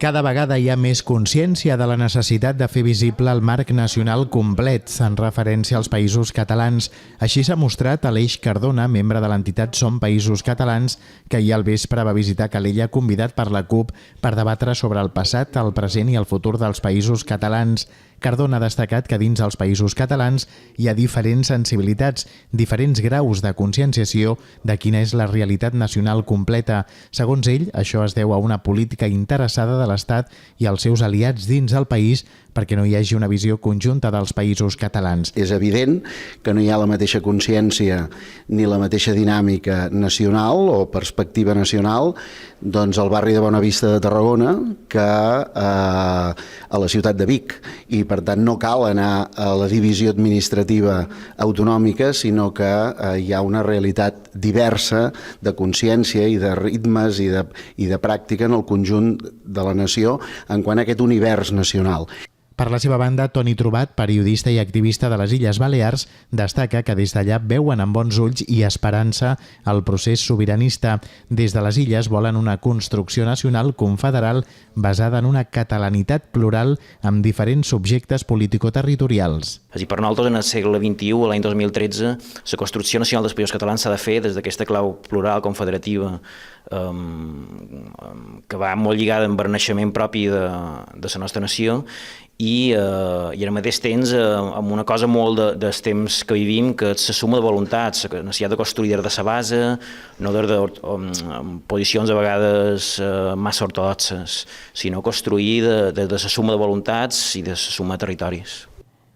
Cada vegada hi ha més consciència de la necessitat de fer visible el marc nacional complet en referència als països catalans. Així s'ha mostrat Aleix Cardona, membre de l'entitat Som Països Catalans, que ahir al vespre va visitar Calella convidat per la CUP per debatre sobre el passat, el present i el futur dels països catalans. Cardona ha destacat que dins els països catalans hi ha diferents sensibilitats, diferents graus de conscienciació de quina és la realitat nacional completa. Segons ell, això es deu a una política interessada de l'Estat i els seus aliats dins el país perquè no hi hagi una visió conjunta dels països catalans. És evident que no hi ha la mateixa consciència ni la mateixa dinàmica nacional o perspectiva nacional doncs al barri de Bonavista de Tarragona que a la ciutat de Vic. I per tant no cal anar a la divisió administrativa autonòmica, sinó que hi ha una realitat diversa de consciència i de ritmes i de pràctica en el conjunt de la nació en quant a aquest univers nacional. Per la seva banda, Toni Trobat, periodista i activista de les Illes Balears, destaca que des d'allà veuen amb bons ulls i esperança el procés sobiranista. Des de les Illes volen una construcció nacional confederal basada en una catalanitat plural amb diferents subjectes politicoterritorials. Per nosaltres, en el segle XXI, l'any 2013, la construcció nacional dels països catalans s'ha de fer des d'aquesta clau plural, confederativa, que va molt lligada amb el naixement propi de la nostra nació i al mateix temps amb una cosa molt dels temps que vivim, que és la suma de voluntats, la necessitat de construir des de la base, no des de posicions a vegades massa ortodoxes, sinó construir des de la suma de voluntats i de la suma de territoris.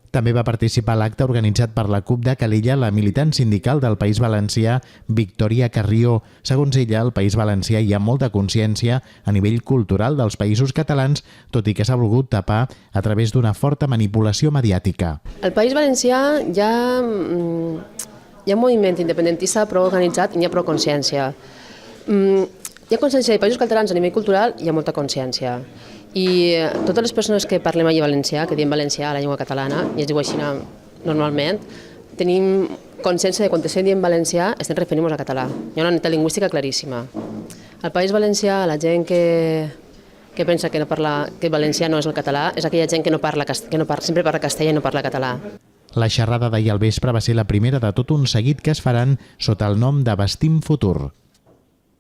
També va participar a l'acte organitzat per la CUP de Calella la militant sindical del País Valencià, Victòria Carrió. Segons ella, al País Valencià hi ha molta consciència a nivell cultural dels països catalans, tot i que s'ha volgut tapar a través d'una forta manipulació mediàtica. Al País Valencià hi ha un moviment independentista prou organitzat i hi ha prou consciència. Hi ha consciència de països catalans a nivell cultural, hi ha molta consciència. I totes les persones que parlem allà valencià, que diem valencià a la llengua catalana, i es diu així normalment, tenim consciència de quan estem dient valencià estem referint-nos a català. Hi ha una unitat lingüística claríssima. Al País Valencià, la gent que pensa que valencià no és el català és aquella gent que sempre parla castellà i no parla català. La xerrada d'ahir al vespre va ser la primera de tot un seguit que es faran sota el nom de Vestim Futur.